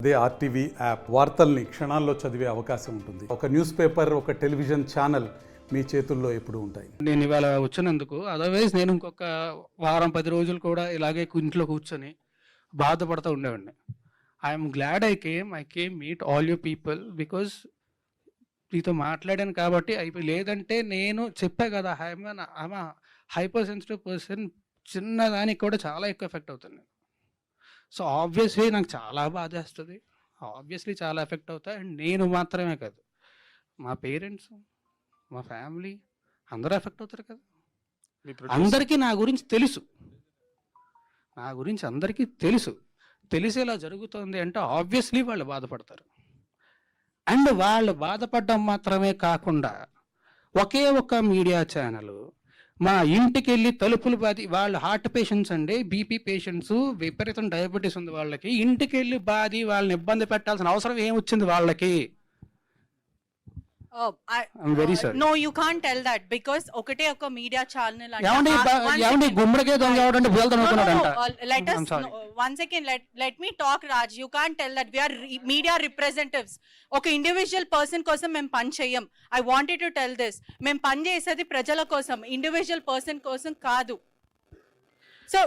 అదే RTV app వార్తల్ని క్షణాల్లో చదివే అవకాశం ఉంటుంది. ఒక న్యూస్ పేపర్, ఒక టెలివిజన్ ఛానల్ మీ చేతుల్లో ఎప్పుడూ ఉంటాయి. నేను ఇవాళ వచ్చినందుకు అదర్వైజ్ నేను ఇంకొక వారం 10 రోజులు కూడా ఇలాగే ఇంట్లో కూర్చొని బాధపడుతూ ఉండేవాడిని. I'm glad I came meet all you people because మీతో మాట్లాడాను కాబట్టి లేదంటే నేను చెప్పా కదా ఐఎమ్ హైపర్ సెన్సిటివ్ పర్సన్, చిన్నదానికి కూడా చాలా ఎక్కువ ఎఫెక్ట్ అవుతుంది. సో ఆబ్వియస్లీ నాకు చాలా బాధేస్తుంది, ఆబ్వియస్లీ చాలా ఎఫెక్ట్ అవుతాయి. అండ్ నేను మాత్రమే కాదు, మా పేరెంట్స్, మా ఫ్యామిలీ అందరూ ఎఫెక్ట్ అవుతారు కదా. అందరికీ నా గురించి తెలుసు, అందరికీ తెలిసి ఇలా జరుగుతుంది అంటే ఆబ్వియస్లీ వాళ్ళు బాధపడతారు. అండ్ వాళ్ళు బాధపడడం మాత్రమే కాకుండా ఒకే ఒక్క మీడియా ఛానల్ మా ఇంటికి వెళ్ళి తలుపులు బాది, వాళ్ళు హార్ట్ పేషెంట్స్ అండి, బీపీ పేషెంట్స్, విపరీతం డయాబెటీస్ ఉంది వాళ్ళకి, ఇంటికి వెళ్ళి బాది వాళ్ళని ఇబ్బంది పెట్టాల్సిన అవసరం ఏమొచ్చింది వాళ్ళకి? I'm very sorry. No, you can't tell that because ఒకటే ఒక మీడియా ఛానల్ అంటే గుమ్మడికే దొంగ ఎవడంటే బోల్తాను అనుకున్నాడంట. let us one second, let me talk, Raj. You can't tell that. We are media representatives. ఒక ఇండివిజువల్ పర్సన్ కోసం మేము పని చేయం. I wanted to tell this. మేము పని చేసేది ప్రజల కోసం, ఇండివిజువల్ పర్సన్ కోసం కాదు. So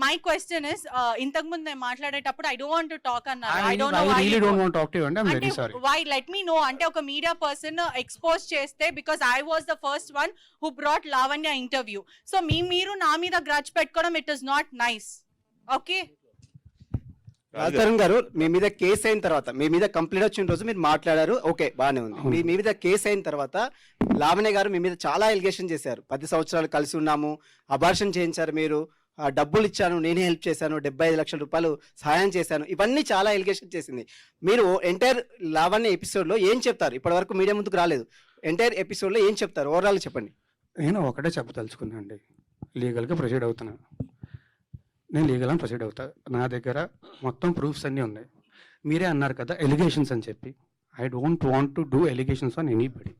my question is, ఇంతకు ముందు నేను మాట్లాడేటప్పుడు I don't want to talk అన్నారు. I don't know why. I really don't want to talk to you and I'm very sorry. Why? Let me know. అంటే ఒక media person expose చేస్తే because I was the first one who brought Lavanya interview. So మీరు నా మీద grudge పెట్టుకోవడం it is not nice. Okay? Raj Tarun గారు, మీ మీద case అయిన తర్వాత, మీ మీద కంప్లైంట్ వచ్చిన రోజు మీరు మాట్లాడారు, ఓకే బాగానే ఉంది. మీ మీద కేసు అయిన తర్వాత లావణ్య గారు మీ మీద చాలా ఎలిగేషన్ చేశారు. 10 సంవత్సరాలు కలిసి ఉన్నాము, అబార్షన్ చేయించారు, మీరు డబ్బులు ఇచ్చాను, నేనే హెల్ప్ చేశాను, 75 లక్షల రూపాయలు సహాయం చేశాను, ఇవన్నీ చాలా ఎలిగేషన్ చేసింది. మీరు ఎంటైర్ లావణ్య ఎపిసోడ్లో ఏం చెప్తారు? ఇప్పటి వరకు మీడియా ముందుకు రాలేదు, ఎంటైర్ ఎపిసోడ్లో ఏం చెప్తారు? ఓవరాల్ చెప్పండి. నేను ఒకటే చెప్పదలుచుకున్నా అండి, లీగల్గా ప్రొసీడ్ అవుతున్నాను. నేను లీగల్గా ప్రొసీడ్ అవుతా, నా దగ్గర మొత్తం ప్రూఫ్స్ అన్నీ ఉన్నాయి. మీరే అన్నారు కదా ఎలిగేషన్స్ అని చెప్పి, I don't want to do allegations on anybody.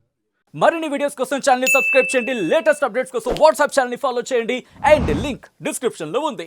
మరిన్ని వీడియోస్ కోసం ఛానల్ ని సబ్స్క్రైబ్ చేయండి, లేటెస్ట్ అప్డేట్స్ కోసం వాట్సాప్ ఛానల్ ని ఫాలో చేయండి, అండ్ లింక్ డిస్క్రిప్షన్ లో ఉంది.